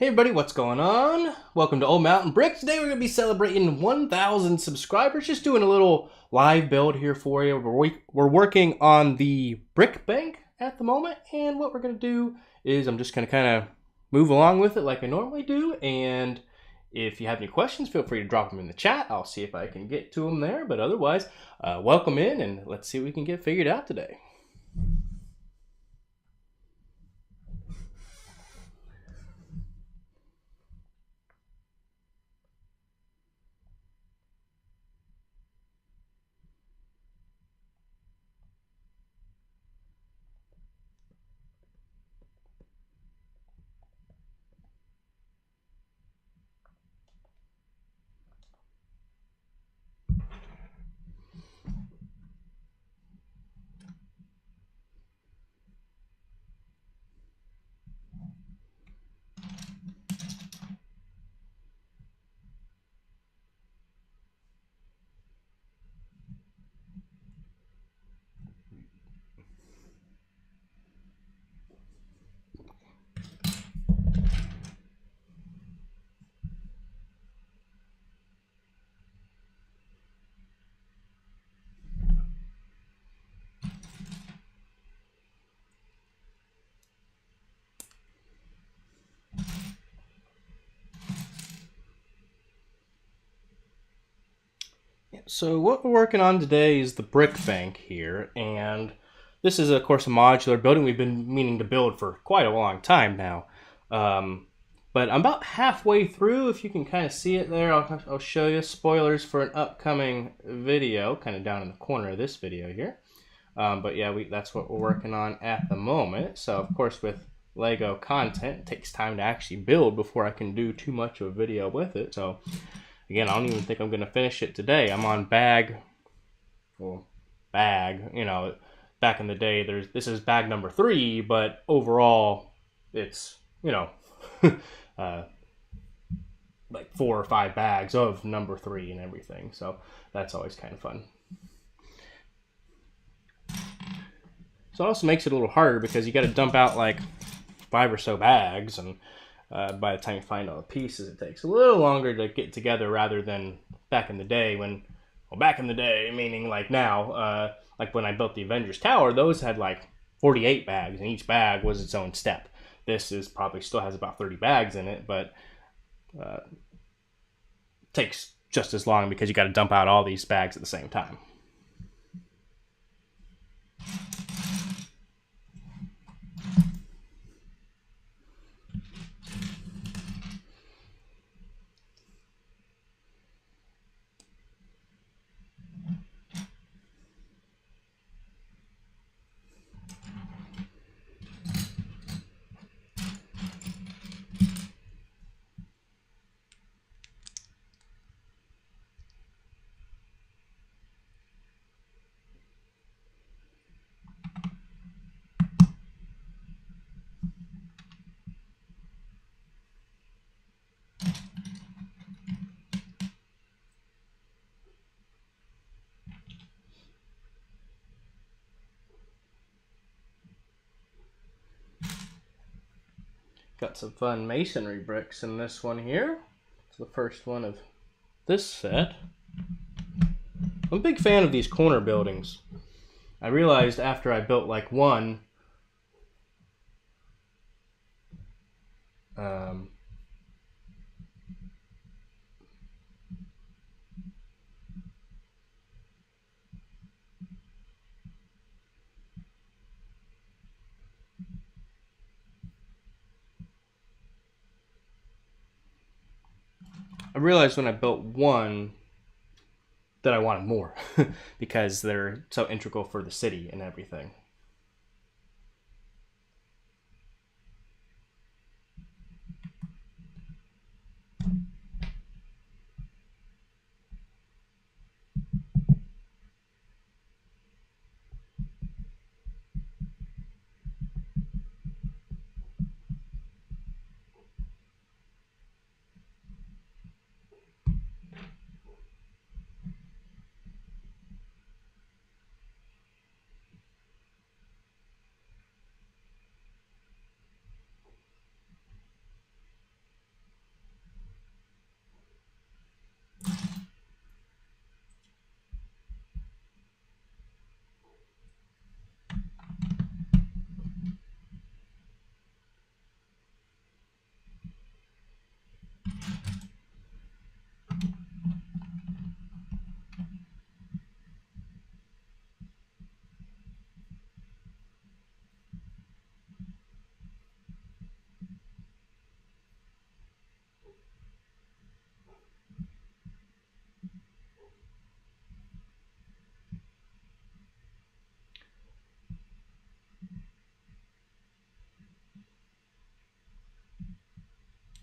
Hey everybody, what's going on? Welcome to Old Mountain Brick. Today we're going to be celebrating 1,000 subscribers. Just doing a little live build here for you. We're working on the brick bank at the moment, and what we're going to do is I'm just going to kind of move along with it like I normally do, and if you have any questions, feel free to drop them in the chat. I'll see if I can get to them there, but otherwise, welcome in, and let's see what we can get figured out today. So what we're working on today is the brick bank here, and this is of course a modular building we've been meaning to build for quite a long time now. But I'm about halfway through. If you can kind of see it there, I'll show you spoilers for an upcoming video, kind of down in the corner of this video here. But yeah, that's what we're working on at the moment. So of course with Lego content, it takes time to actually build before I can do too much of a video with it. So again, I don't even think I'm going to finish it today. I'm on bag, you know, back in the day, this is bag number 3, but overall, it's, you know, like 4 or 5 bags of number 3 and everything. So that's always kind of fun. So it also makes it a little harder because you got to dump out like 5 or so bags, and by the time you find all the pieces, it takes a little longer to get together rather than back in the day back in the day, meaning like now, like when I built the Avengers Tower, those had like 48 bags, and each bag was its own step. This is probably still has about 30 bags in it, but takes just as long because you got to dump out all these bags at the same time. Got some fun masonry bricks in this one here. It's the first one of this set. I'm a big fan of these corner buildings. I realized after I built like one, I realized when I built one that I wanted more because they're so integral for the city and everything.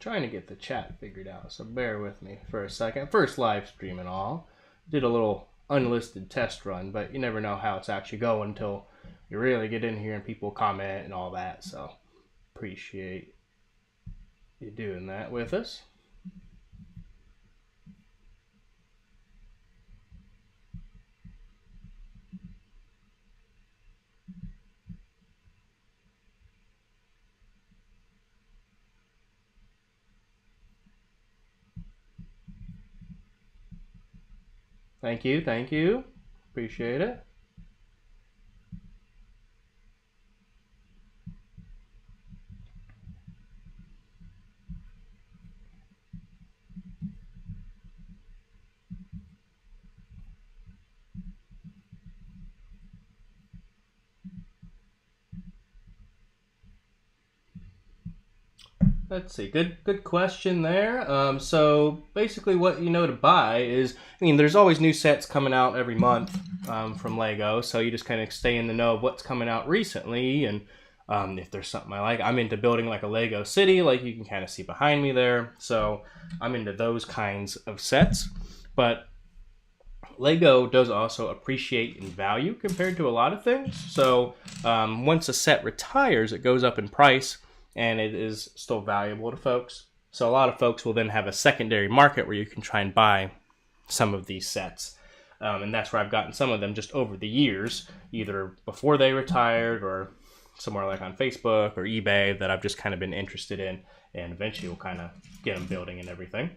Trying to get the chat figured out, so bear with me for a second. First live stream and all. Did a little unlisted test run, but you never know how it's actually going until you really get in here and people comment and all that, so appreciate you doing that with us. Thank you, thank you. Appreciate it. Let's see. Good question there. So basically, what you know to buy is, I mean, there's always new sets coming out every month from Lego. So you just kind of stay in the know of what's coming out recently, and if there's something I like. I'm into building like a Lego city, like you can kind of see behind me there. So I'm into those kinds of sets, but Lego does also appreciate in value compared to a lot of things. So once a set retires, it goes up in price, and it is still valuable to folks. So a lot of folks will then have a secondary market where you can try and buy some of these sets. And that's where I've gotten some of them just over the years, either before they retired or somewhere like on Facebook or eBay that I've just kind of been interested in, and eventually we'll kind of get them building and everything.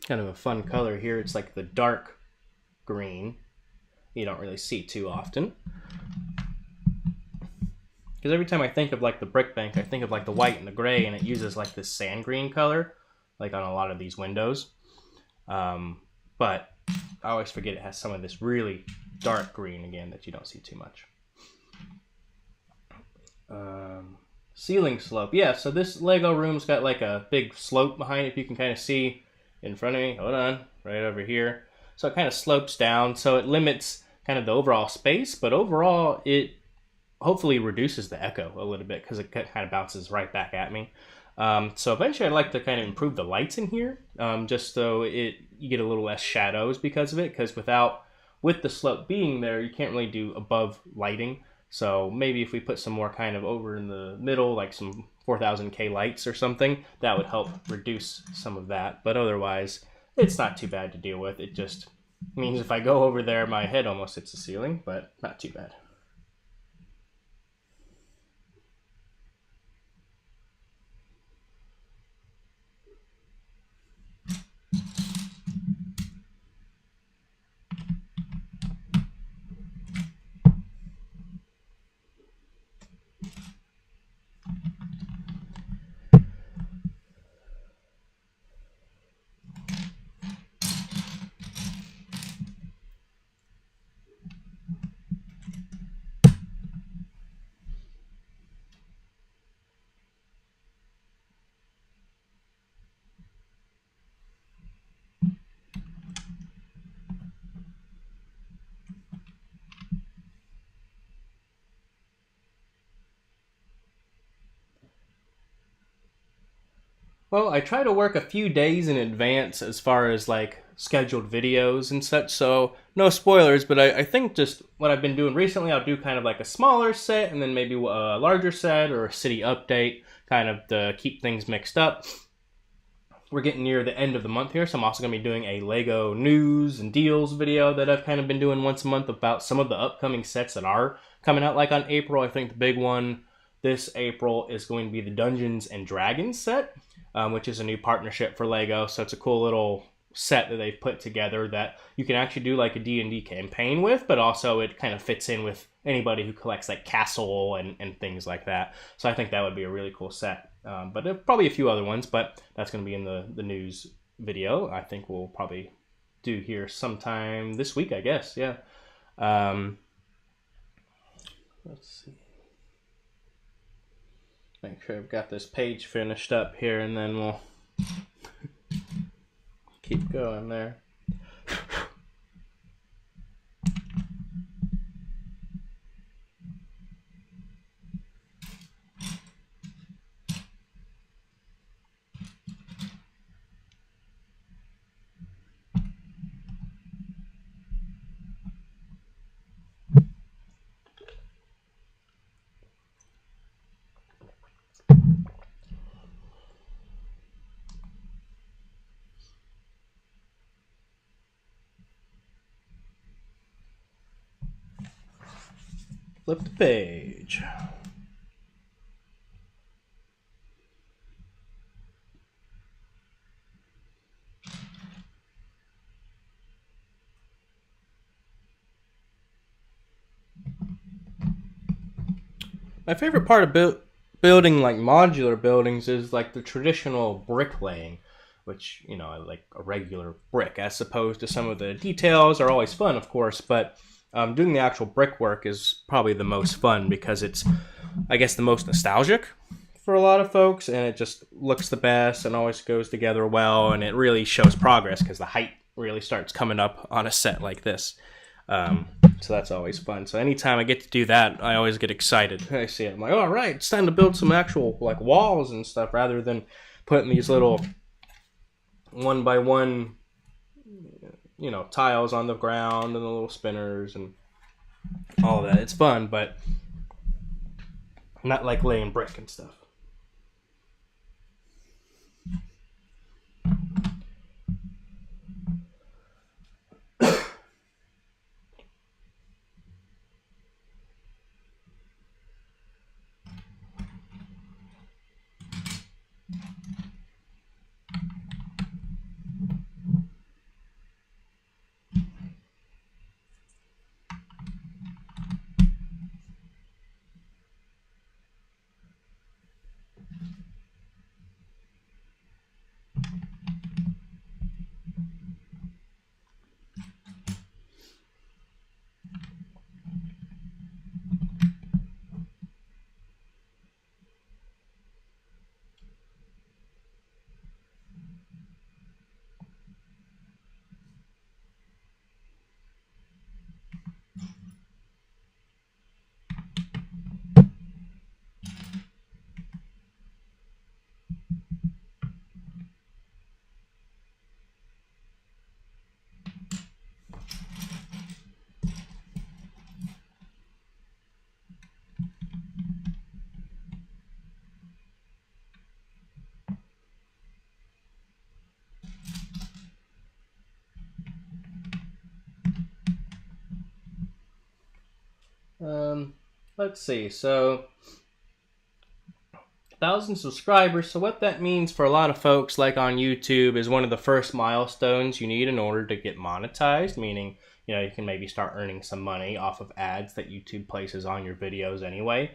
Kind of a fun color here. It's like the dark green. You don't really see too often. Because every time I think of like the brick bank, I think of like the white and the gray, and it uses like this sand green color, like on a lot of these windows. But I always forget it has some of this really dark green again that you don't see too much. Ceiling slope. Yeah, so this Lego room's got like a big slope behind it, if you can kind of see in front of me. Hold on, right over here. So it kind of slopes down, so it limits kind of the overall space, but overall it hopefully reduces the echo a little bit because it kind of bounces right back at me. So eventually I'd like to kind of improve the lights in here, just so you get a little less shadows because of it, because with the slope being there, you can't really do above lighting. So maybe if we put some more kind of over in the middle, like some 4000K lights or something, that would help reduce some of that. But otherwise, it's not too bad to deal with. It just means if I go over there, my head almost hits the ceiling, but not too bad. Well, I try to work a few days in advance as far as like scheduled videos and such, so no spoilers, but I think just what I've been doing recently, I'll do kind of like a smaller set and then maybe a larger set or a city update, kind of to keep things mixed up. We're getting near the end of the month here, so I'm also going to be doing a Lego news and deals video that I've kind of been doing once a month about some of the upcoming sets that are coming out. Like on April, I think the big one this April is going to be the Dungeons and Dragons set, which is a new partnership for Lego. So it's a cool little set that they've put together that you can actually do like a D&D campaign with, but also it kind of fits in with anybody who collects like Castle and things like that. So I think that would be a really cool set. But there are probably a few other ones, but that's going to be in the news video. I think we'll probably do here sometime this week, I guess. Yeah. Let's see. Make sure I've got this page finished up here, and then we'll keep going there. Flip the page. My favorite part of building like modular buildings is like the traditional bricklaying, which, you know, I like a regular brick, as opposed to some of the details are always fun, of course, but doing the actual brickwork is probably the most fun because it's, I guess, the most nostalgic for a lot of folks, and it just looks the best and always goes together well, and it really shows progress because the height really starts coming up on a set like this. So that's always fun. So anytime I get to do that, I always get excited. I see it, I'm like, all right, it's time to build some actual like walls and stuff rather than putting these little one by one, you know, tiles on the ground and the little spinners and all of that. It's fun, but not like laying brick and stuff. Let's see. So 1,000 subscribers. So what that means for a lot of folks, like on YouTube, is one of the first milestones you need in order to get monetized. Meaning, you know, you can maybe start earning some money off of ads that YouTube places on your videos anyway.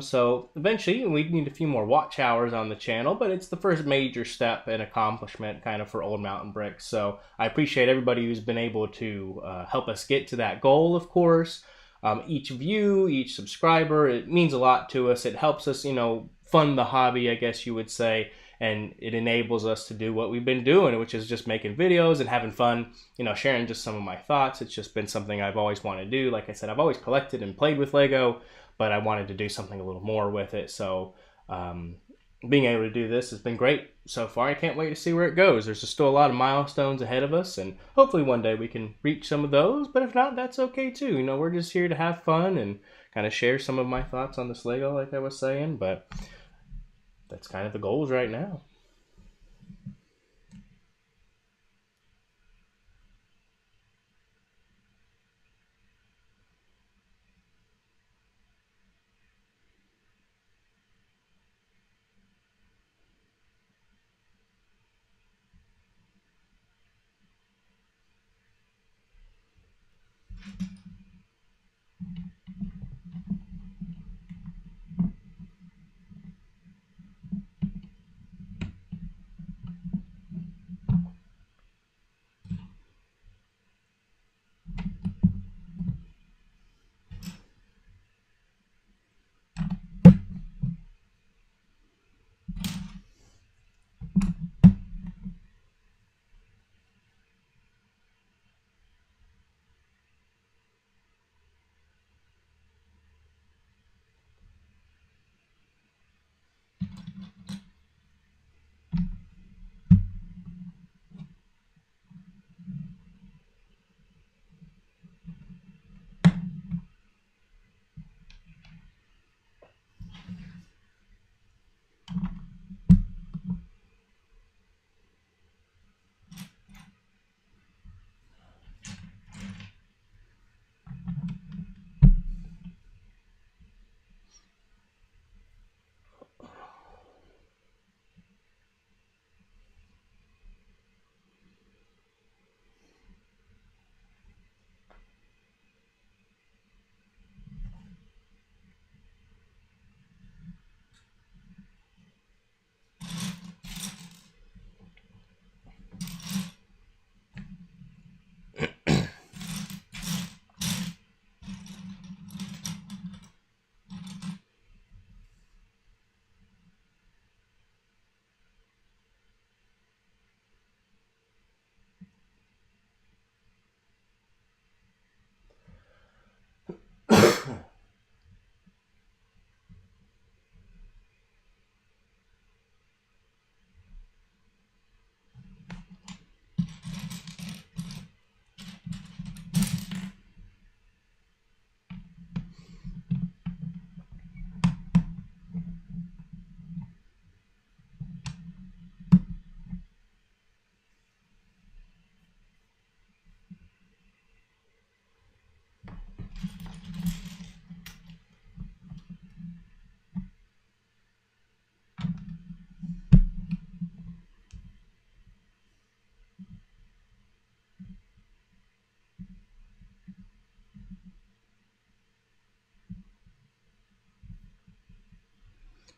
So eventually we need a few more watch hours on the channel, but it's the first major step and accomplishment kind of for Old Mountain Bricks. So I appreciate everybody who's been able to help us get to that goal, of course. Each view, each subscriber, it means a lot to us. It helps us, you know, fund the hobby, I guess you would say, and it enables us to do what we've been doing, which is just making videos and having fun, you know, sharing just some of my thoughts. It's just been something I've always wanted to do. Like I said, I've always collected and played with Lego, but I wanted to do something a little more with it. So being able to do this has been great so far. I can't wait to see where it goes. There's just still a lot of milestones ahead of us, and hopefully one day we can reach some of those, but if not, that's okay too. You know, we're just here to have fun and kind of share some of my thoughts on this Lego, like I was saying, but that's kind of the goals right now.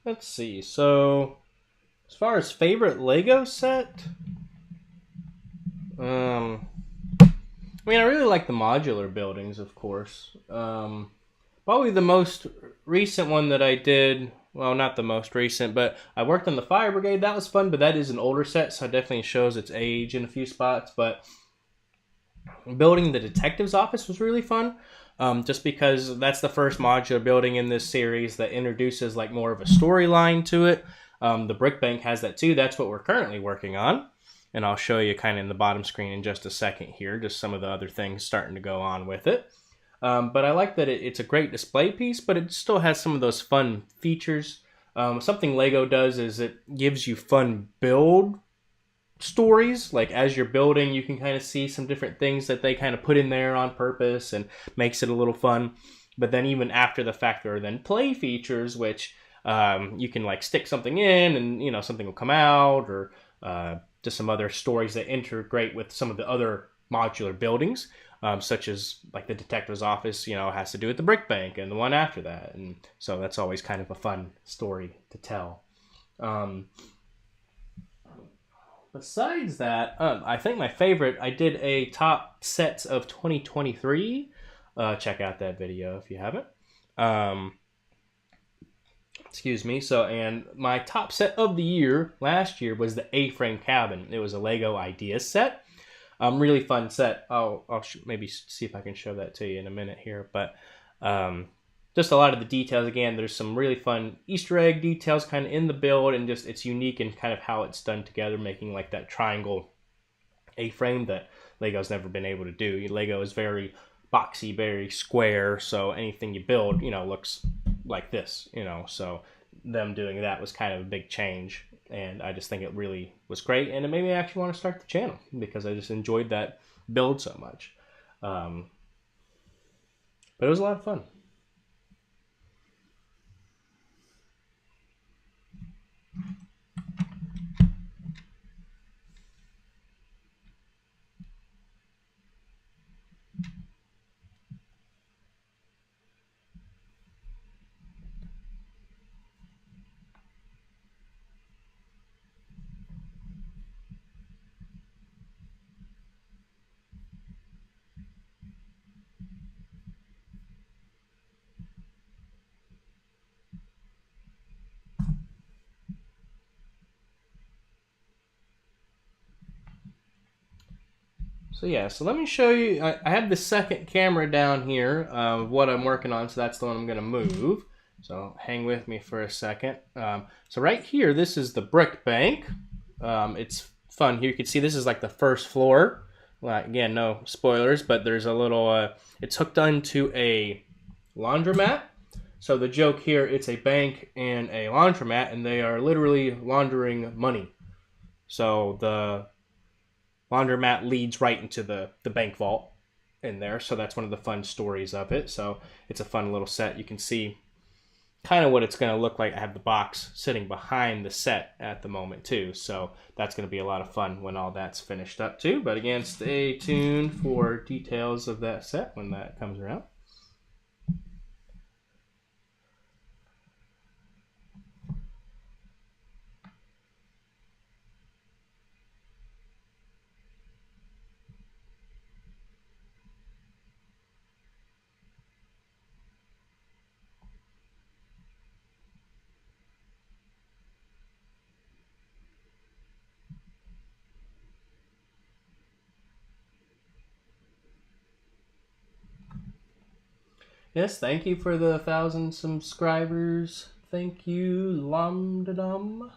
let's see. So, as far as favorite Lego set, I mean, I really like the modular buildings, of course. Probably the most recent one that I did, well, not the most recent, but I worked on the Fire Brigade. That was fun, but that is an older set, so it definitely shows its age in a few spots. But building the detective's office was really fun, just because that's the first modular building in this series that introduces like more of a storyline to it. The Brick Bank has that too. That's what we're currently working on. And I'll show you kind of in the bottom screen in just a second here, just some of the other things starting to go on with it. But I like that it's a great display piece, but it still has some of those fun features. Something Lego does is it gives you fun build stories. Like as you're building, you can kind of see some different things that they kind of put in there on purpose and makes it a little fun. But then even after the fact, there are then play features, which you can like stick something in and, something will come out, or just some other stories that integrate with some of the other modular buildings, such as like the detective's office, has to do with the Brick Bank, and the one after that. And so that's always kind of a fun story to tell. Besides that, I think my favorite, I did a top sets of 2023. Check out that video if you haven't. Excuse me. So, and my top set of the year last year was the A-Frame Cabin. It was a Lego Ideas set. Really fun set. I'll maybe see if I can show that to you in a minute here. But just a lot of the details. Again, there's some really fun Easter egg details kind of in the build, and just it's unique in kind of how it's done together, making like that triangle A-frame that Lego's never been able to do. Lego is very boxy, very square, so anything you build, looks like this, so them doing that was kind of a big change, and I just think it really was great, and it made me actually want to start the channel because I just enjoyed that build so much. But it was a lot of fun. So yeah, so let me show you. I have the second camera down here of what I'm working on, so that's the one I'm going to move. So hang with me for a second. So right here, this is the Brick Bank. It's fun here. You can see this is like the first floor. Well, again, no spoilers, but there's a little, it's hooked onto a laundromat. So the joke here, it's a bank and a laundromat, and they are literally laundering money. So the laundromat leads right into the bank vault in there. So that's one of the fun stories of it. So it's a fun little set. You can see kind of what it's going to look like. I have the box sitting behind the set at the moment too. So that's going to be a lot of fun when all that's finished up too. But again, stay tuned for details of that set when that comes around. Yes, thank you for the 1,000 subscribers. Thank you, Lomdadum.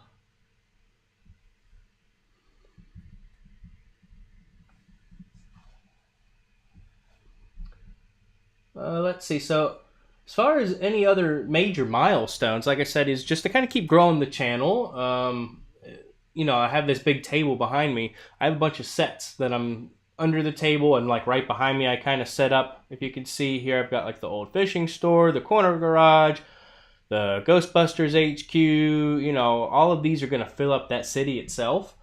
Let's see. So, as far as any other major milestones, like I said, is just to kind of keep growing the channel. I have this big table behind me. I have a bunch of sets that I'm under the table, and like right behind me I kind of set up. If you can see here, I've got like the old fishing store, the corner garage, the Ghostbusters HQ. All of these are going to fill up that city itself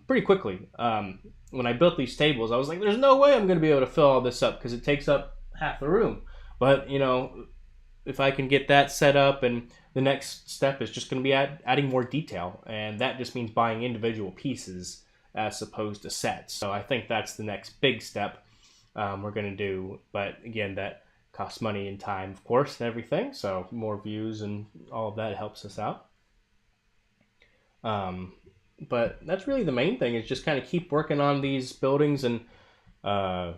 pretty quickly. When I built these tables, I was like, there's no way I'm going to be able to fill all this up because it takes up half the room. But if I can get that set up, and the next step is just going to be adding more detail, and that just means buying individual pieces as opposed to sets. So I think that's the next big step we're going to do. But again, that costs money and time, of course, and everything. So more views and all of that helps us out. But that's really the main thing, is just kind of keep working on these buildings and uh,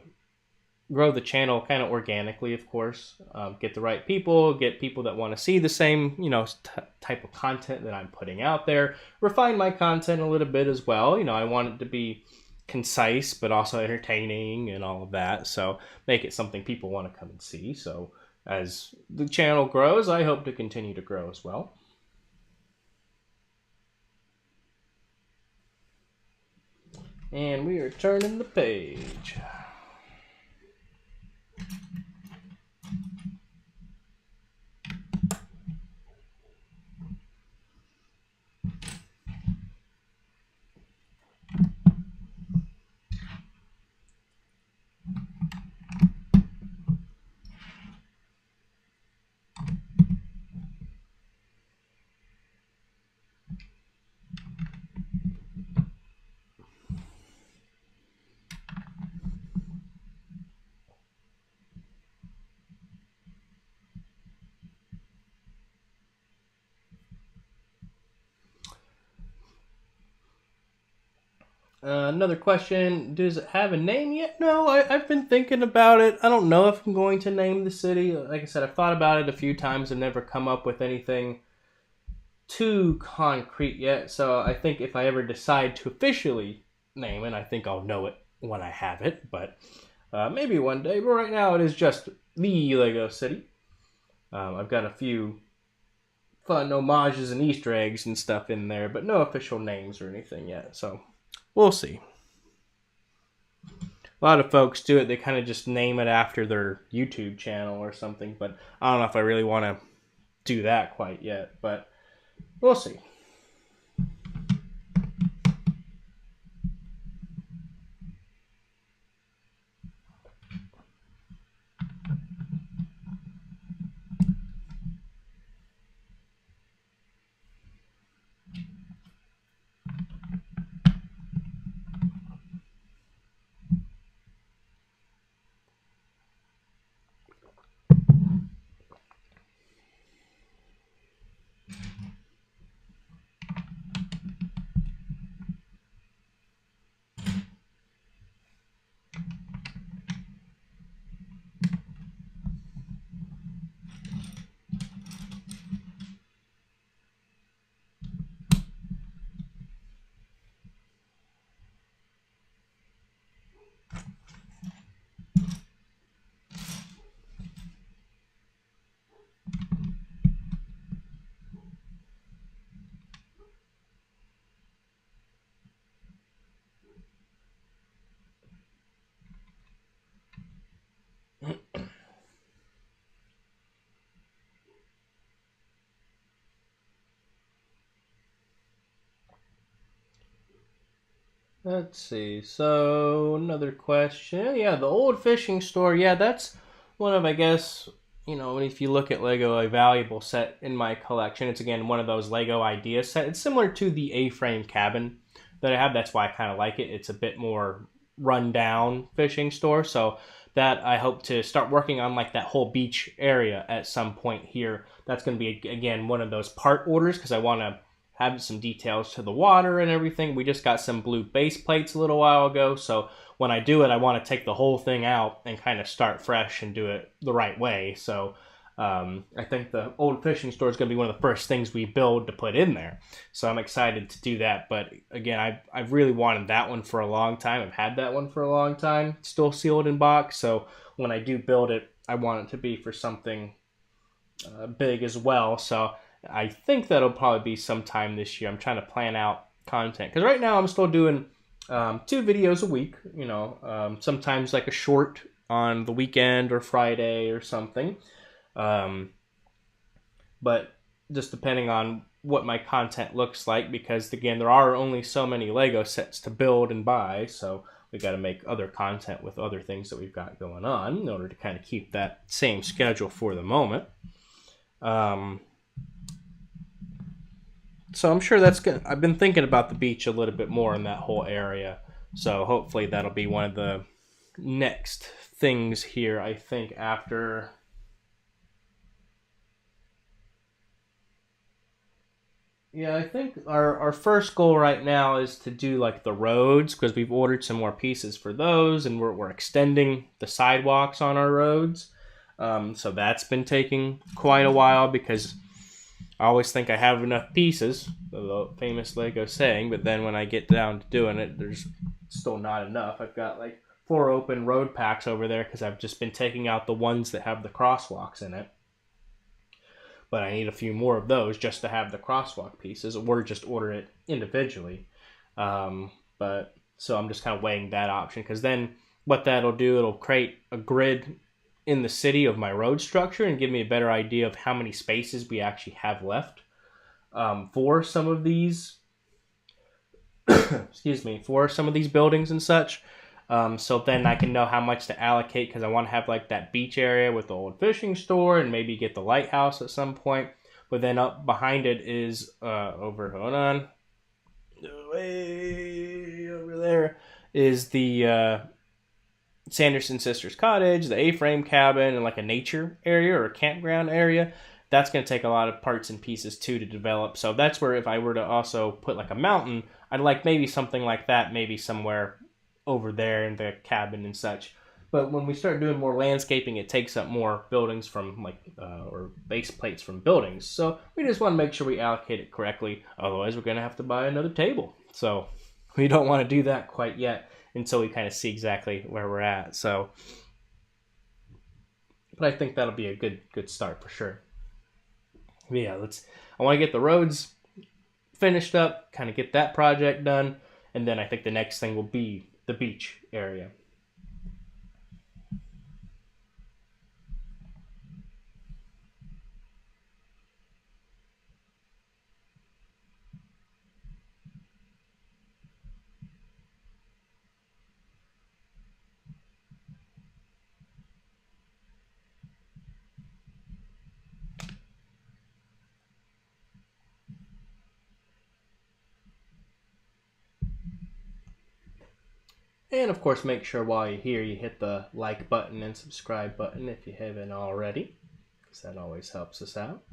grow the channel kind of organically, of course. Get the right people, get people that want to see the same, type of content that I'm putting out there. Refine my content a little bit as well. I want it to be concise, but also entertaining and all of that. So make it something people want to come and see. So as the channel grows, I hope to continue to grow as well. And we are turning the page. Another question, does it have a name yet? No, I've been thinking about it. I don't know if I'm going to name the city. Like I said, I've thought about it a few times and never come up with anything too concrete yet. So I think if I ever decide to officially name it, I think I'll know it when I have it. But maybe one day. But right now it is just the Lego City. I've got a few fun homages and Easter eggs and stuff in there, but no official names or anything yet. So we'll see. A lot of folks do it. They kind of just name it after their YouTube channel or something, but I don't know if I really want to do that quite yet, but we'll see. Let's see. So another question. Yeah, the old fishing store. Yeah, that's one of, I guess, if you look at Lego, a valuable set in my collection. It's again one of those Lego idea set. It's similar to the A-frame cabin that I have. That's why I kind of like it. It's a bit more run down fishing store. So that I hope to start working on, like that whole beach area at some point here. That's going to be again one of those part orders, because I want to have some details to the water and everything. We just got some blue base plates a little while ago, so when I do it, I want to take the whole thing out and kind of start fresh and do it the right way. So I think the old fishing store is going to be one of the first things we build to put in there. So I'm excited to do that. But again, I've really wanted that one for a long time. I've had that one for a long time, still sealed in box. So when I do build it, I want it to be for something big as well. So I think that'll probably be sometime this year. I'm trying to plan out content, because right now I'm still doing 2 videos a week. Sometimes like a short on the weekend or Friday or something. But just depending on what my content looks like, because again, there are only so many Lego sets to build and buy, so we got to make other content with other things that we've got going on in order to kind of keep that same schedule for the moment. Um, so I'm sure that's good. I've been thinking about the beach a little bit more in that whole area. So hopefully that'll be one of the next things here, I think, after. Yeah, I think our first goal right now is to do like the roads because we've ordered some more pieces for those and we're extending the sidewalks on our roads. So that's been taking quite a while because I always think I have enough pieces, the famous Lego saying, but then when I get down to doing it, there's still not enough. I've got like 4 open road packs over there because I've just been taking out the ones that have the crosswalks in it. But I need a few more of those just to have the crosswalk pieces, or just order it individually. But so I'm just kind of weighing that option because then what that'll do, it'll create a grid in the city of my road structure and give me a better idea of how many spaces we actually have left for some of these. Excuse me, for some of these buildings and such. So then I can know how much to allocate because I want to have like that beach area with the old fishing store and maybe get the lighthouse at some point. But then up behind it is hold on, way over there is the Sanderson Sisters Cottage, the A-frame cabin, and like a nature area or a campground area. That's going to take a lot of parts and pieces too to develop. So that's where if I were to also put like a mountain, I'd like maybe something like that, maybe somewhere over there in the cabin and such. But when we start doing more landscaping, it takes up more buildings from like or base plates from buildings. So we just want to make sure we allocate it correctly. Otherwise, we're going to have to buy another table. So we don't want to do that quite yet until we kind of see exactly where we're at. So, but I think that'll be a good start for sure. But yeah, I want to get the roads finished up, kind of get that project done, and then I think the next thing will be the beach area. And of course, make sure while you're here you hit the like button and subscribe button if you haven't already, because that always helps us out.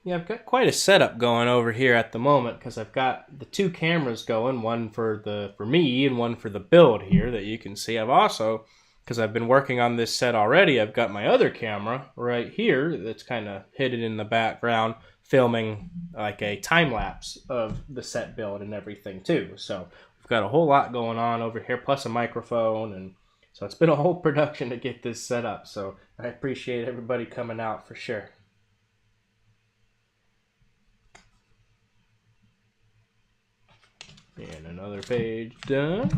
Yeah, I've got quite a setup going over here at the moment because I've got the 2 cameras going, one for me and one for the build here that you can see. I've also, because I've been working on this set already, I've got my other camera right here that's kind of hidden in the background filming like a time lapse of the set build and everything too. So we've got a whole lot going on over here, plus a microphone, and so it's been a whole production to get this set up. So I appreciate everybody coming out for sure. And another page done.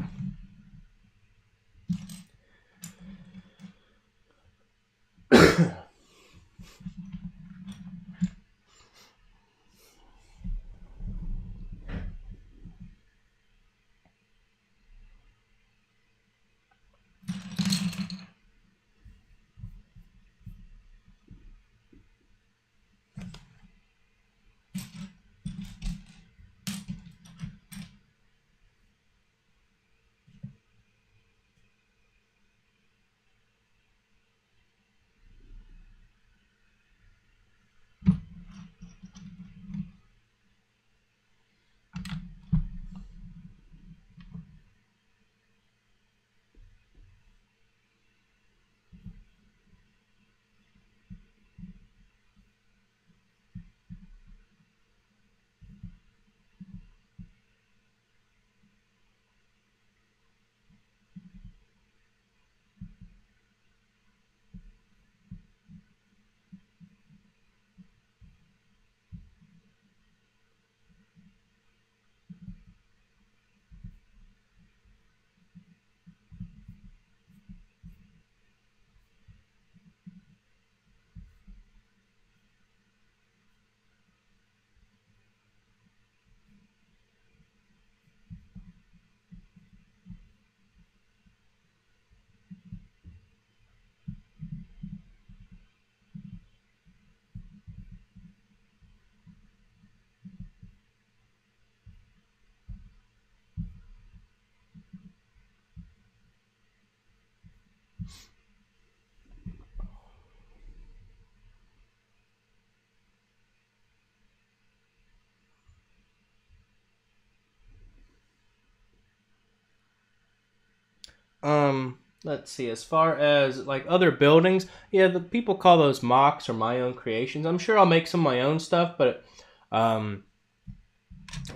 Let's see. As far as like other buildings, yeah, the people call those mocks or my own creations. I'm sure I'll make some of my own stuff, but um,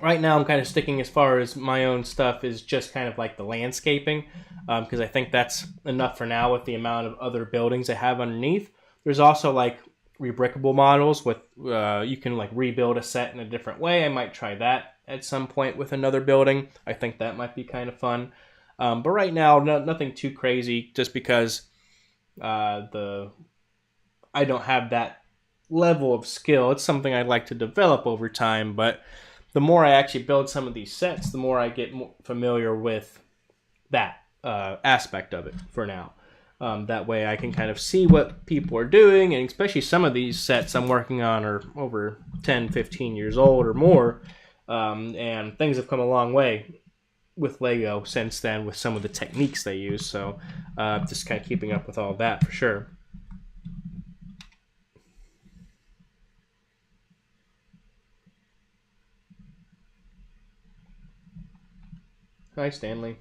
right now I'm kind of sticking as far as my own stuff is just kind of like the landscaping, because I think that's enough for now with the amount of other buildings I have underneath. There's also like rebrickable models with you can like rebuild a set in a different way. I might try that at some point with another building. I think that might be kind of fun. But right now, nothing too crazy, just because the I don't have that level of skill. It's something I'd like to develop over time, but the more I actually build some of these sets, the more I get more familiar with that aspect of it for now. That way I can kind of see what people are doing, and especially some of these sets I'm working on are over 10, 15 years old or more, and things have come a long way with Lego since then with some of the techniques they use, so just kind of keeping up with all that for sure. Hi, Stanley.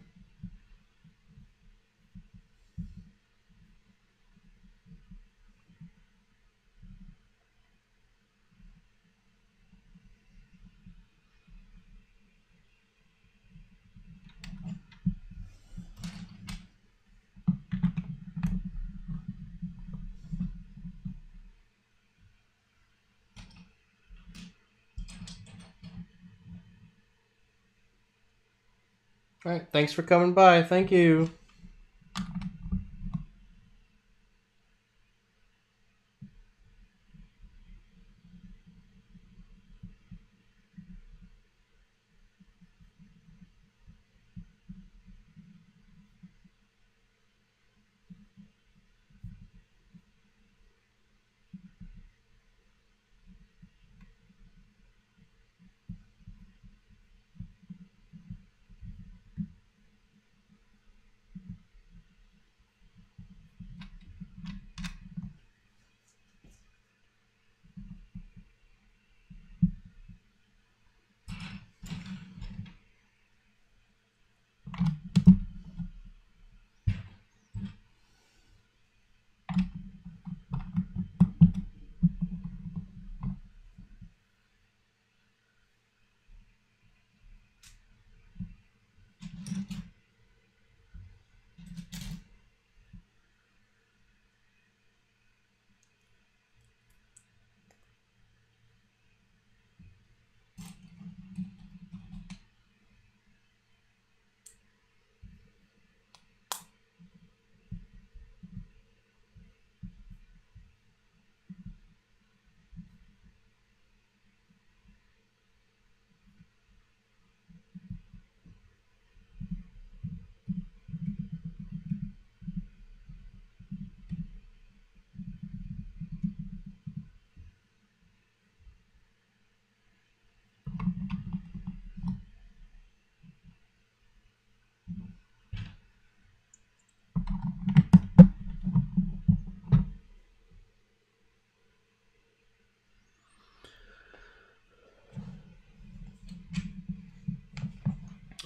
All right, thanks for coming by. Thank you.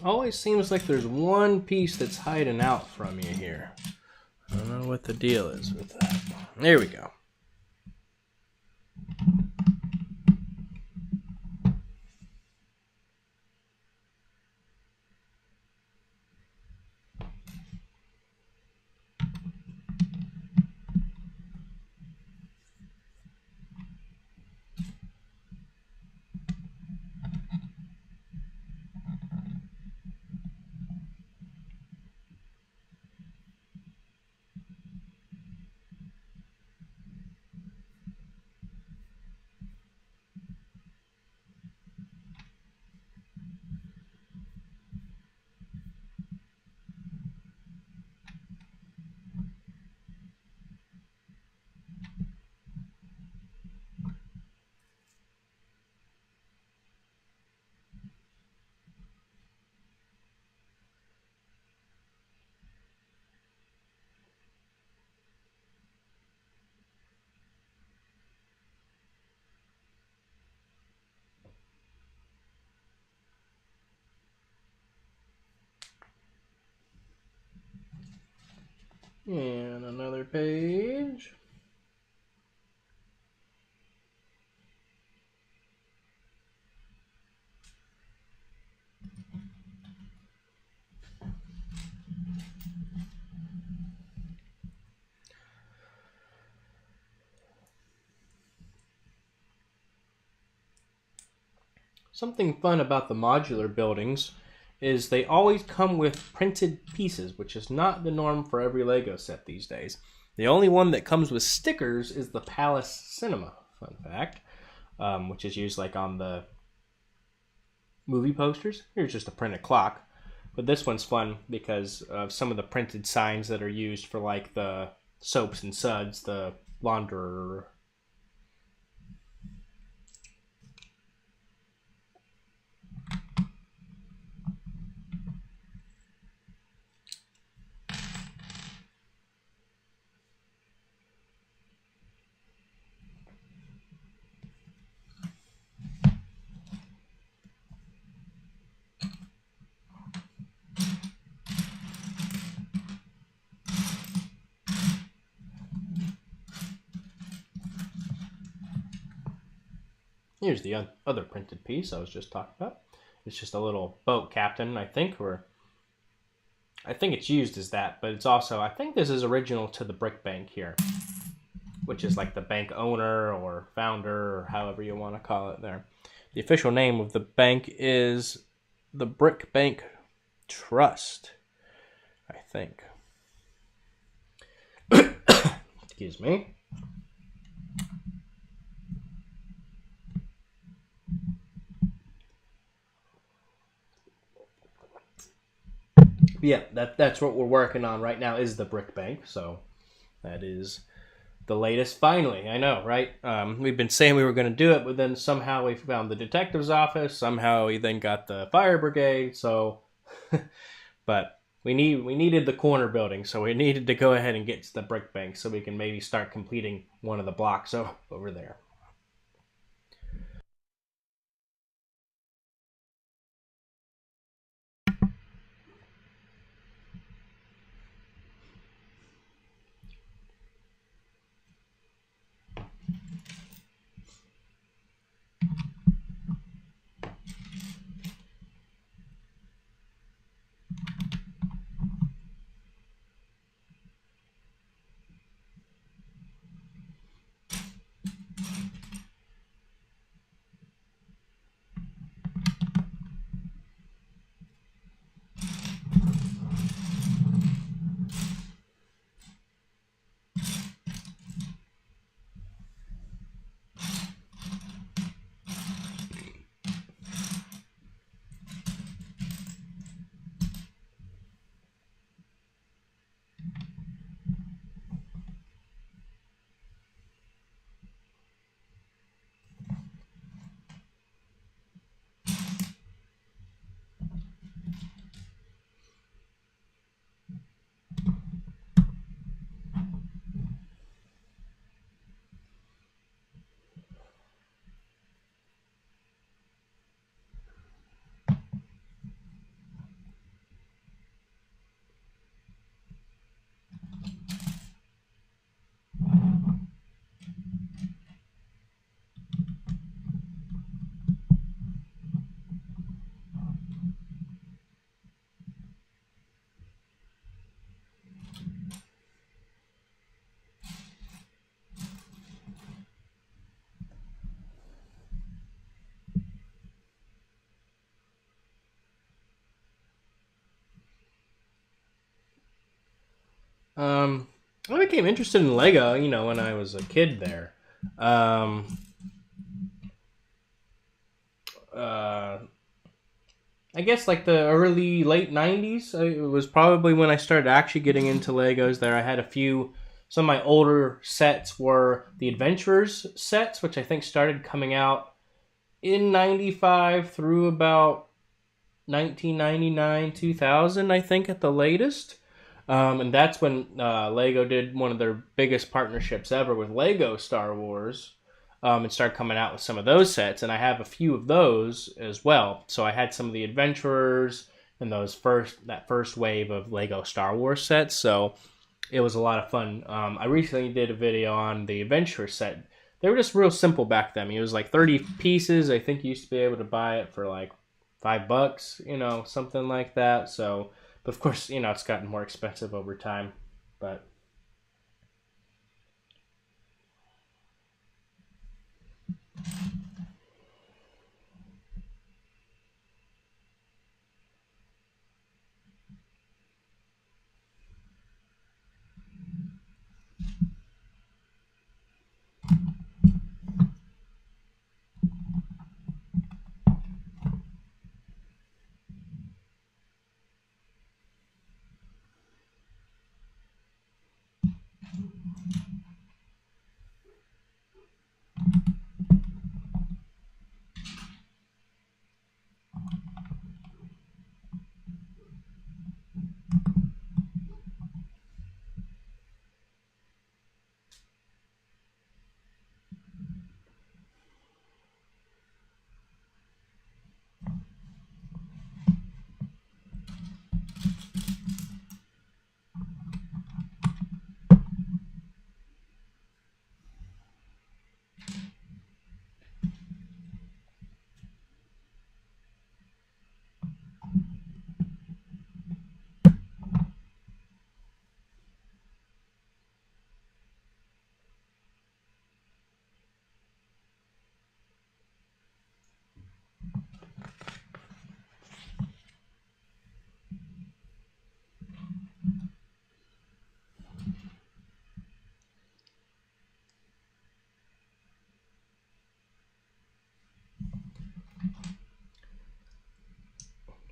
Always seems like there's one piece that's hiding out from you here. I don't know what the deal is with that. There we go. And another page. Something fun about the modular buildings is they always come with printed pieces, which is not the norm for every Lego set these days. The only one that comes with stickers is the Palace Cinema, fun fact, which is used like on the movie posters. Here's just a printed clock. But this one's fun because of some of the printed signs that are used for like the soaps and suds, the launderer. Here's the other printed piece I was just talking about. It's just a little boat captain, I think, or I think it's used as that, but it's also, I think this is original to the Brick Bank here, which is like the bank owner or founder or however you want to call it there. The official name of the bank is the Brick Bank Trust, I think. Excuse me. Yeah, that's what we're working on right now is the Brick Bank. So that is the latest. Finally, I know, right? We've been saying we were going to do it, but then somehow we found the detective's office. Somehow we then got the fire brigade. So, but we needed the corner building, so we needed to go ahead and get to the Brick Bank so we can maybe start completing one of the blocks over there. Um, I became interested in Lego, when I was a kid there. Um, uh, I guess like the early late '90s. It was probably when I started actually getting into Legos. There, I had a few. Some of my older sets were the Adventurers sets, which I think started coming out in '95 through about 1999, 2000, I think at the latest. And that's when Lego did one of their biggest partnerships ever with Lego Star Wars, and started coming out with some of those sets. And I have a few of those as well. So I had some of the Adventurers and that first wave of Lego Star Wars sets. So it was a lot of fun. I recently did a video on the Adventure set. They were just real simple back then. It was like 30 pieces. I think you used to be able to buy it for like $5, something like that. So, but of course, it's gotten more expensive over time. But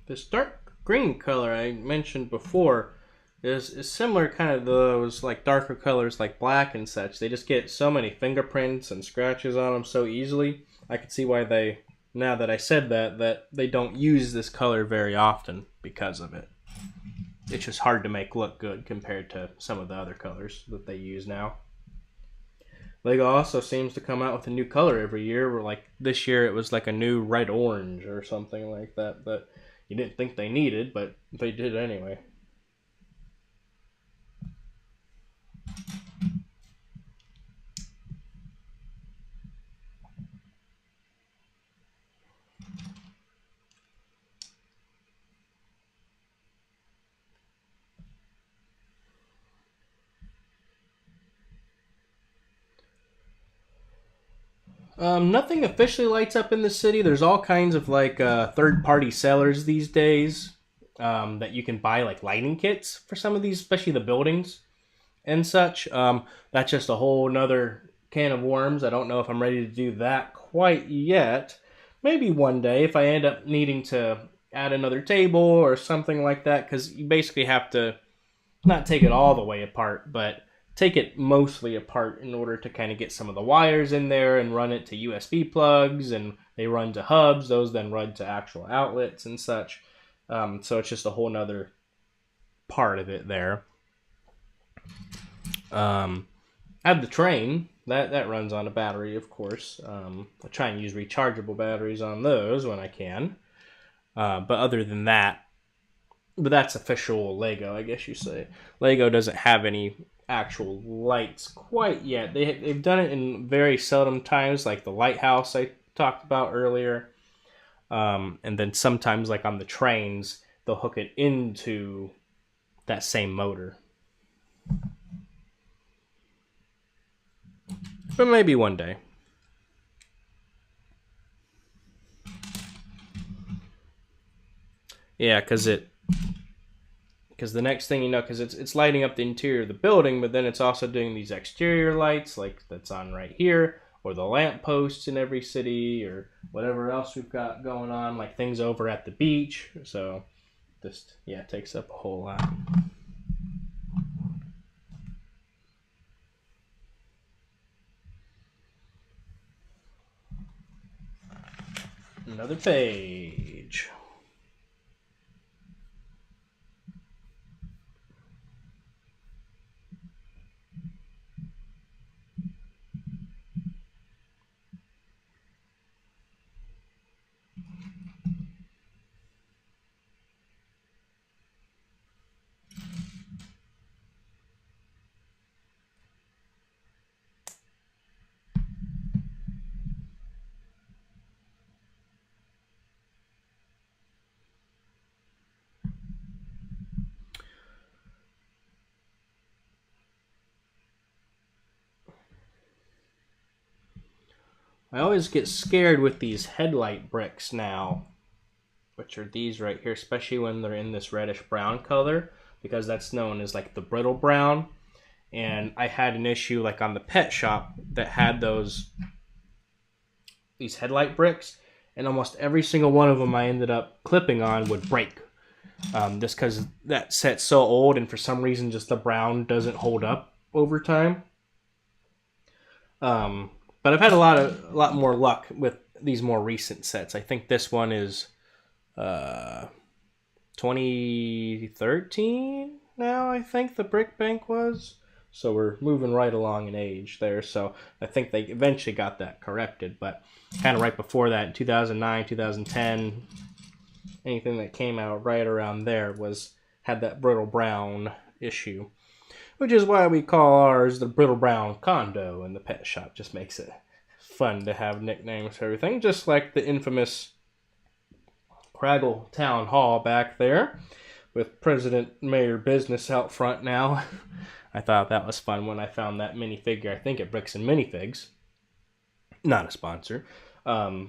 this dark green color I mentioned before is similar kind of those like darker colors like black and such. They just get so many fingerprints and scratches on them so easily. I can see why now that I said that they don't use this color very often because of it. It's just hard to make look good compared to some of the other colors that they use now. Lego also seems to come out with a new color every year. Where like this year it was like a new red orange or something like that that you didn't think they needed, but they did anyway. Nothing officially lights up in the city. There's all kinds of like third-party sellers these days that you can buy like lighting kits for some of these, especially the buildings and such. That's just a whole nother can of worms. I don't know if I'm ready to do that quite yet. Maybe one day if I end up needing to add another table or something like that, because you basically have to not take it all the way apart, but take it mostly apart in order to kind of get some of the wires in there and run it to USB plugs, and they run to hubs. Those then run to actual outlets and such. So it's just a whole nother part of it there. I have the train that runs on a battery, of course. I try and use rechargeable batteries on those when I can. But other than that, but that's official Lego, I guess you say. Lego doesn't have any actual lights quite yet. They've done it in very seldom times, like the lighthouse I talked about earlier. And then sometimes, like on the trains, they'll hook it into that same motor. But maybe one day. Yeah, because the next thing you know, because it's lighting up the interior of the building, but then it's also doing these exterior lights, like that's on right here, or the lamp posts in every city, or whatever else we've got going on, like things over at the beach. So, just it takes up a whole lot. Another page. I always get scared with these headlight bricks now, which are these right here, especially when they're in this reddish brown color, because that's known as like the brittle brown. And I had an issue like on the pet shop that had these headlight bricks, and almost every single one of them I ended up clipping on would break. Just because that set's so old, and for some reason, just the brown doesn't hold up over time. But I've had a lot more luck with these more recent sets. I think this one is 2013 now. I think the Brick Bank was. So we're moving right along in age there. So I think they eventually got that corrected. But kind of right before that, in 2009, 2010, anything that came out right around there had that brittle brown issue. Which is why we call ours the Brittle Brown Condo in the pet shop. Just makes it fun to have nicknames for everything. Just like the infamous Craggle Town Hall back there with President Mayor Business out front now. I thought that was fun when I found that minifigure, I think at Bricks and Minifigs. Not a sponsor. I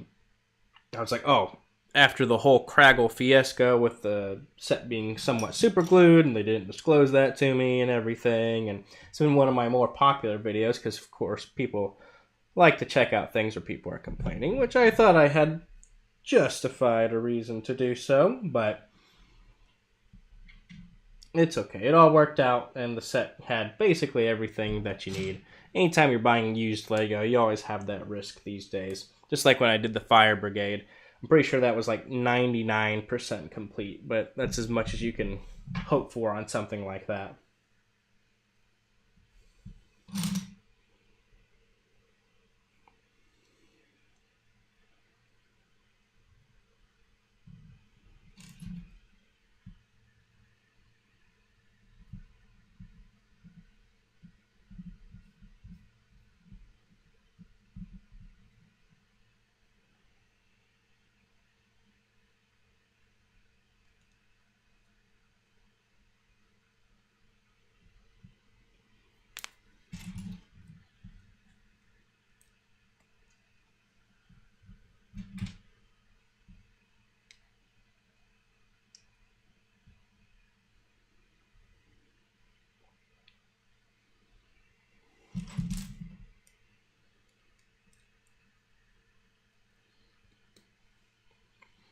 was like, oh, after the whole Craggle fiasco with the set being somewhat super glued, and they didn't disclose that to me and everything, and it's been one of my more popular videos because, of course, people like to check out things where people are complaining, which I thought I had justified a reason to do so, but it's okay. It all worked out, and the set had basically everything that you need. Anytime you're buying used Lego, you always have that risk these days. Just like when I did the Fire Brigade. I'm pretty sure that was like 99% complete, but that's as much as you can hope for on something like that.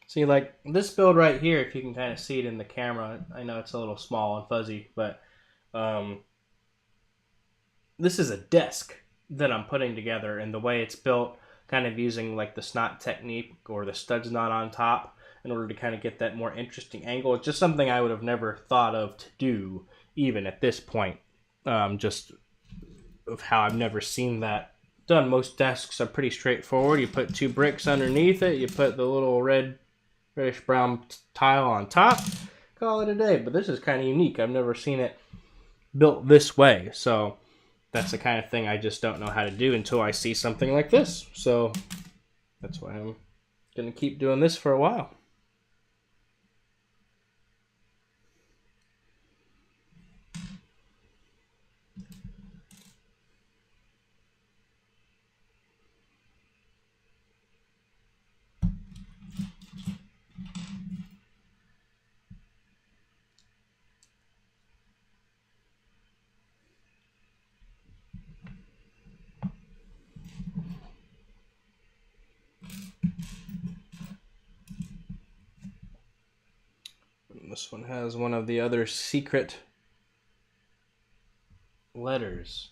See, like this build right here, if you can kind of see it in the camera, I know it's a little small and fuzzy, but this is a desk that I'm putting together, and the way it's built, kind of using like the snot technique or the studs knot on top in order to kind of get that more interesting angle. It's just something I would have never thought of to do, even at this point. Just of how I've never seen that done. Most desks are pretty straightforward. You put two bricks underneath it, you put the little reddish brown tile on top, call it a day. But this is kind of unique. I've never seen it built this way. So that's the kind of thing I just don't know how to do until I see something like this. So that's why I'm going to keep doing this for a while. This one has one of the other secret letters.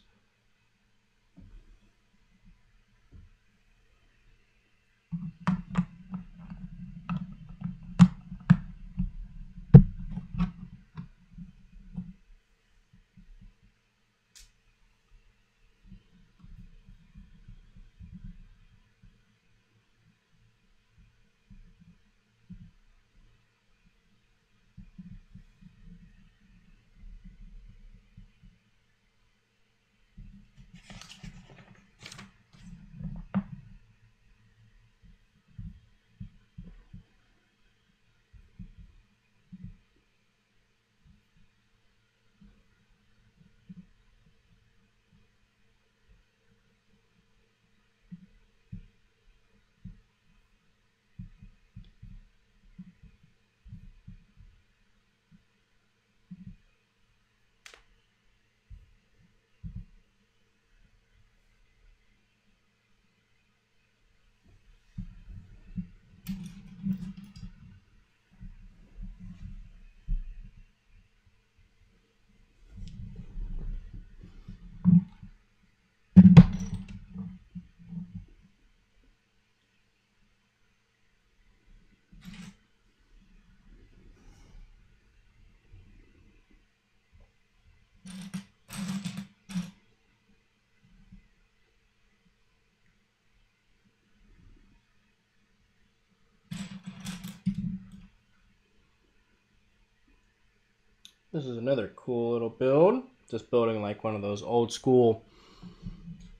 This is another cool little build. Just building like one of those old school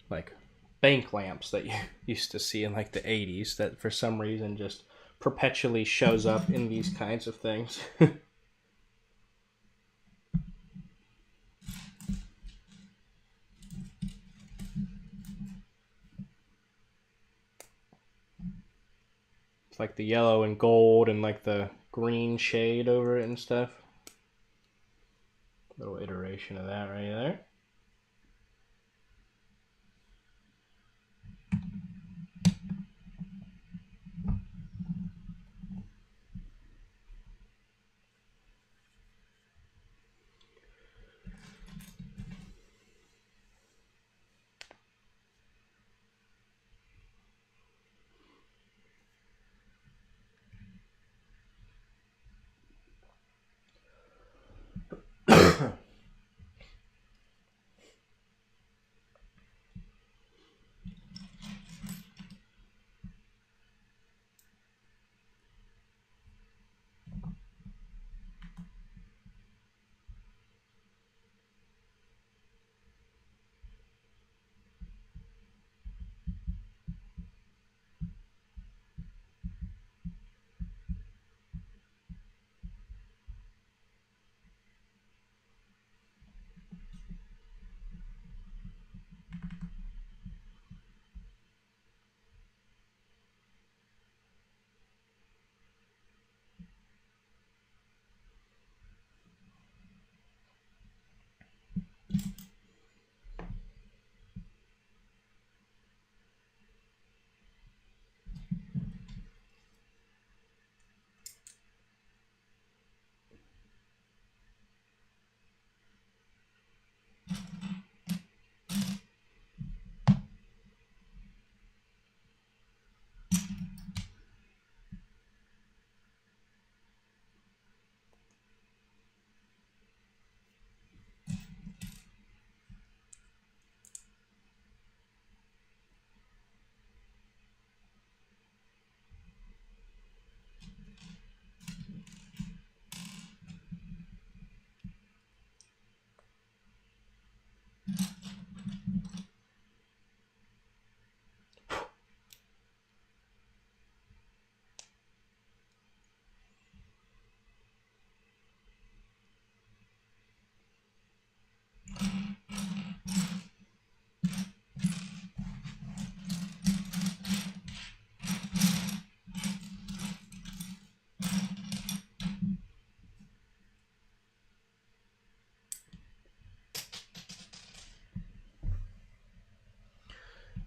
like bank lamps that you used to see in like the 80s that for some reason just perpetually shows up in these kinds of things. It's like the yellow and gold and like the green shade over it and stuff. Little iteration of that right there.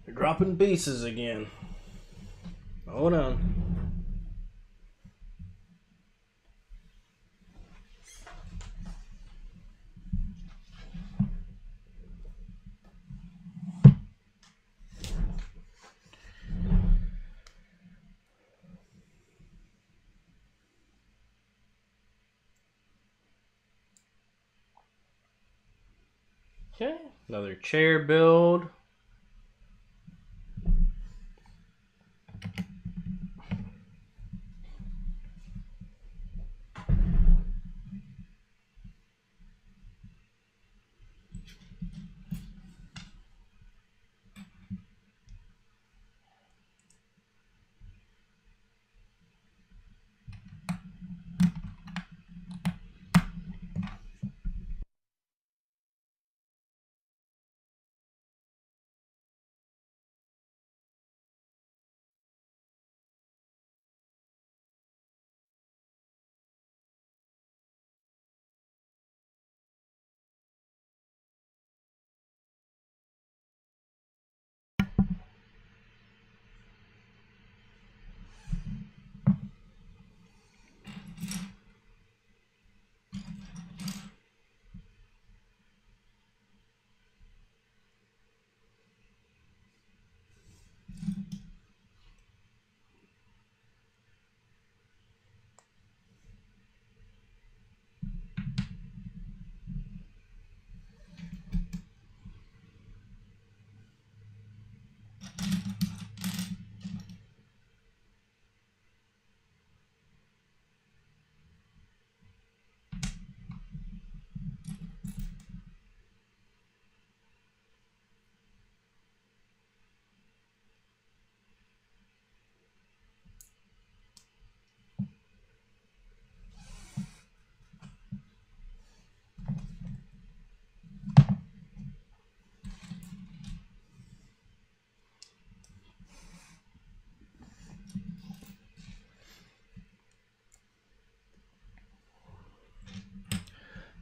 You're dropping pieces again. Hold on. Okay, another chair build.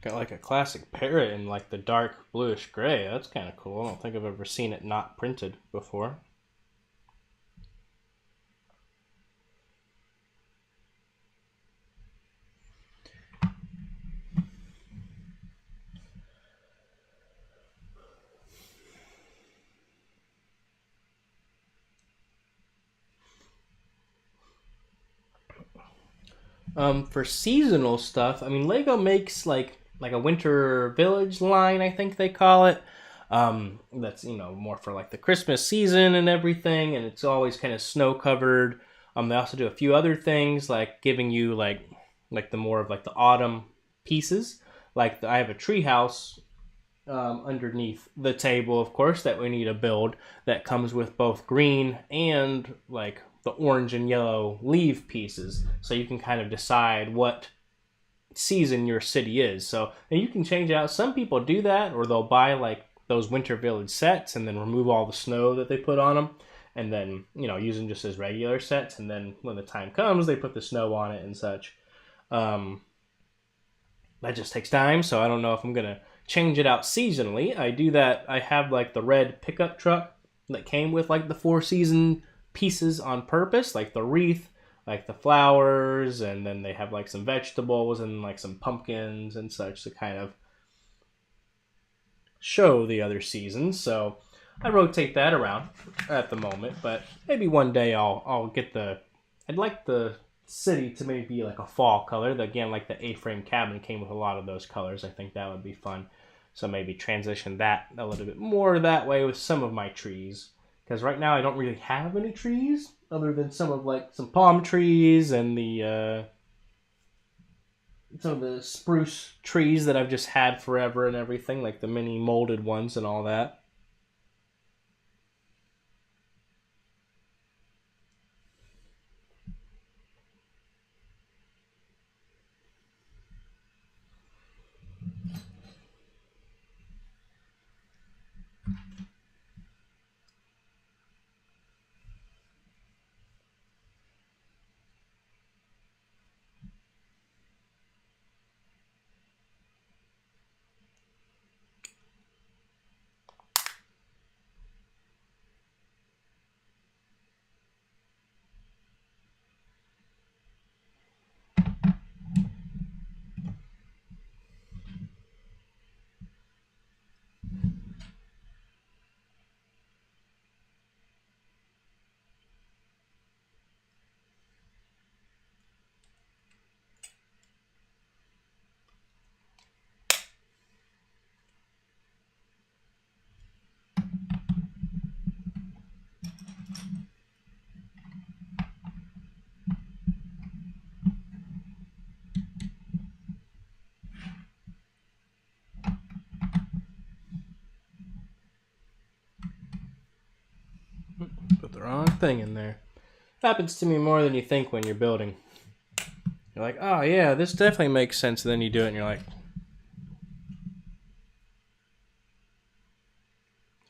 Got like a classic parrot in like the dark bluish gray. That's kind of cool. I don't think I've ever seen it not printed before. For seasonal stuff, I mean, Lego makes like a winter village line, I think they call it. That's more for like the Christmas season and everything, and it's always kind of snow covered. They also do a few other things like giving you like the more of like the autumn pieces. I have a tree house underneath the table, of course, that we need to build that comes with both green and like the orange and yellow leaf pieces. So you can kind of decide what season your city is. So, and you can change it out. Some people do that, or they'll buy like those winter village sets and then remove all the snow that they put on them. And then, use them just as regular sets. And then when the time comes, they put the snow on it and such. That just takes time, so I don't know if I'm gonna change it out seasonally. I do that. I have like the red pickup truck that came with like the 4 season pieces on purpose, like the wreath, like the flowers, and then they have like some vegetables and like some pumpkins and such to kind of show the other seasons. So I rotate that around at the moment, but maybe one day I'll get the. I'd like the city to maybe be like a fall color. Again, like the A-frame cabinet came with a lot of those colors. I think that would be fun. So maybe transition that a little bit more that way with some of my trees. Because right now I don't really have any trees other than some palm trees and some of the spruce trees that I've just had forever and everything, like the mini molded ones and all that. Put the wrong thing in there. Happens to me more than you think when you're building. You're like, oh yeah, this definitely makes sense. And then you do it and you're like,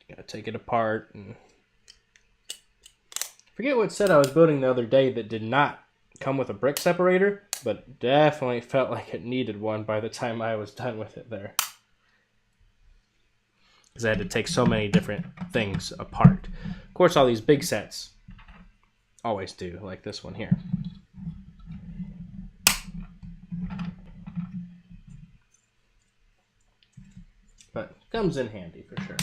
you gotta take it apart. And forget what set I was building the other day that did not come with a brick separator, but definitely felt like it needed one by the time I was done with it there. Because I had to take so many different things apart. Of course, all these big sets always do, like this one here. But comes in handy for sure.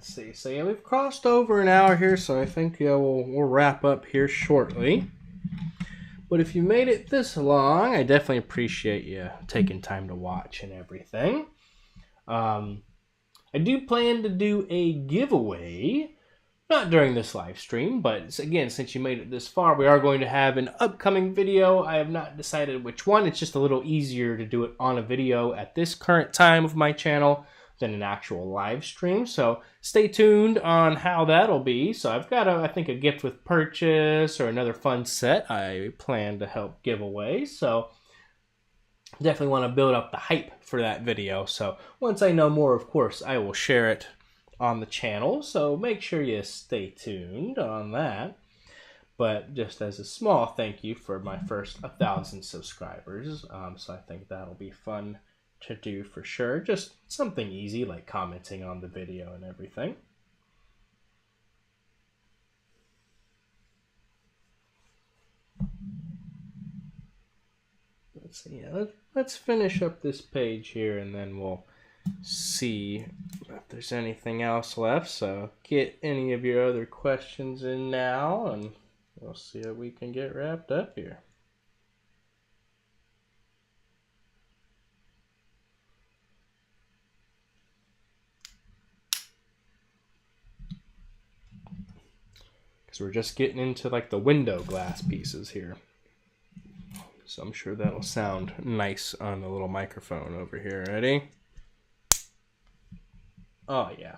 let's see. So yeah, we've crossed over an hour here, so I think we'll wrap up here shortly. But if you made it this long, I definitely appreciate you taking time to watch and everything. I do plan to do a giveaway, not during this live stream, but again, since you made it this far, we are going to have an upcoming video. I have not decided which one. It's just a little easier to do it on a video at this current time of my channel than an actual live stream. So stay tuned on how that'll be. So I've got, I think, a gift with purchase or another fun set I plan to help give away. So definitely want to build up the hype for that video. So once I know more, of course, I will share it on the channel. So make sure you stay tuned on that. But just as a small thank you for my first 1,000 subscribers. So I think that'll be fun to do for sure. Just something easy like commenting on the video and everything. Let's see. Let's finish up this page here, and then we'll see if there's anything else left. So get any of your other questions in now, and we'll see if we can get wrapped up here. Because we're just getting into like the window glass pieces here. So I'm sure that'll sound nice on the little microphone over here. Ready? Oh, yeah.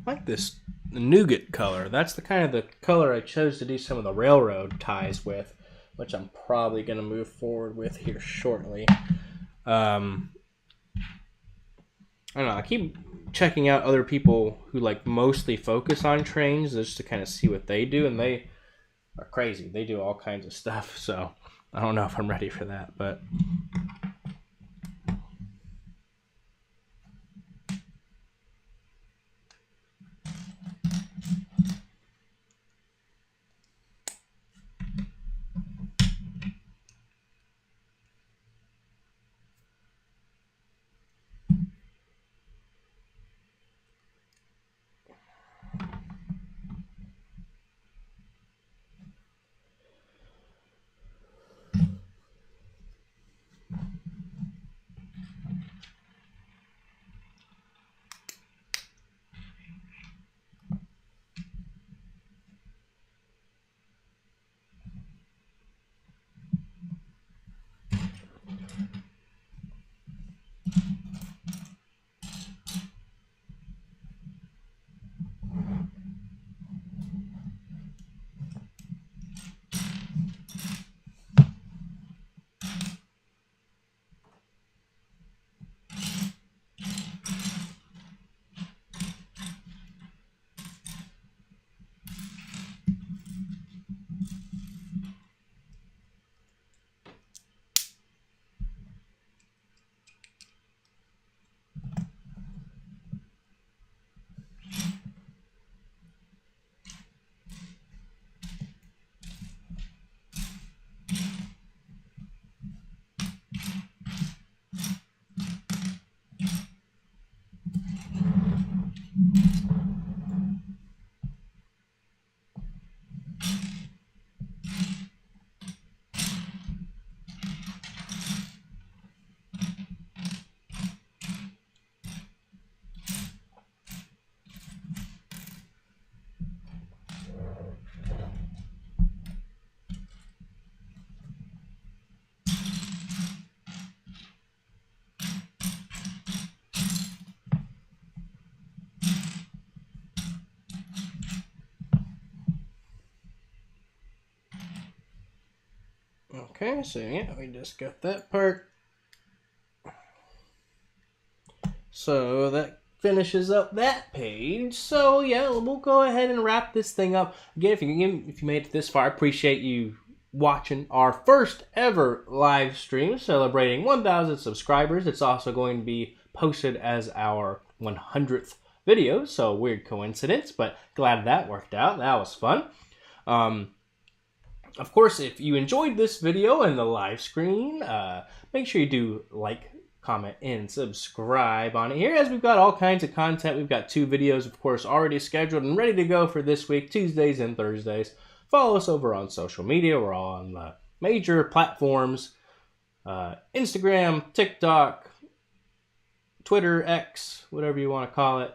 I like this nougat color. That's the kind of the color I chose to do some of the railroad ties with, which I'm probably going to move forward with here shortly. I don't know. I keep checking out other people who like mostly focus on trains just to kind of see what they do, and they are crazy. They do all kinds of stuff. So I don't know if I'm ready for that, but. Okay, so yeah, we just got that part. So that finishes up that page. So yeah, we'll go ahead and wrap this thing up. Again, if you made it this far, I appreciate you watching our first ever live stream celebrating 1,000 subscribers. It's also going to be posted as our 100th video, so weird coincidence, but glad that worked out. That was fun. Of course, if you enjoyed this video and the live screen, make sure you do like, comment, and subscribe on it here, as we've got all kinds of content. We've got 2 videos, of course, already scheduled and ready to go for this week, Tuesdays and Thursdays. Follow us over on social media. We're all on the major platforms, Instagram, TikTok, Twitter, X, whatever you want to call it.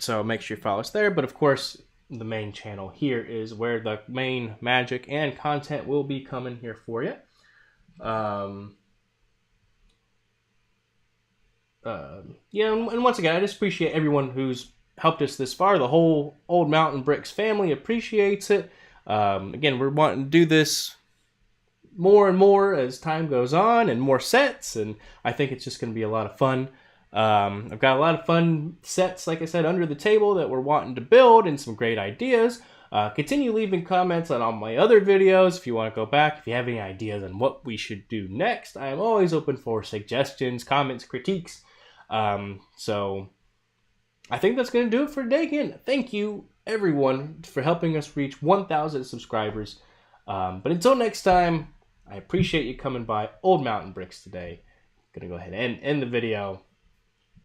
So make sure you follow us there. But of course, the main channel here is where the main magic and content will be coming here for you. Yeah, and once again, I just appreciate everyone who's helped us this far. The whole Old Mountain Bricks family appreciates it. Again, we're wanting to do this more and more as time goes on, and more sets, and I think it's just going to be a lot of fun. I've got a lot of fun sets, like I said, under the table that we're wanting to build, and some great ideas. Continue leaving comments on all my other videos if you want to go back. If you have any ideas on what we should do next, I am always open for suggestions, comments, critiques. So I think that's going to do it for today. Again, thank you, everyone, for helping us reach 1,000 subscribers. But until next time, I appreciate you coming by Old Mountain Bricks today. I'm going to go ahead and end the video.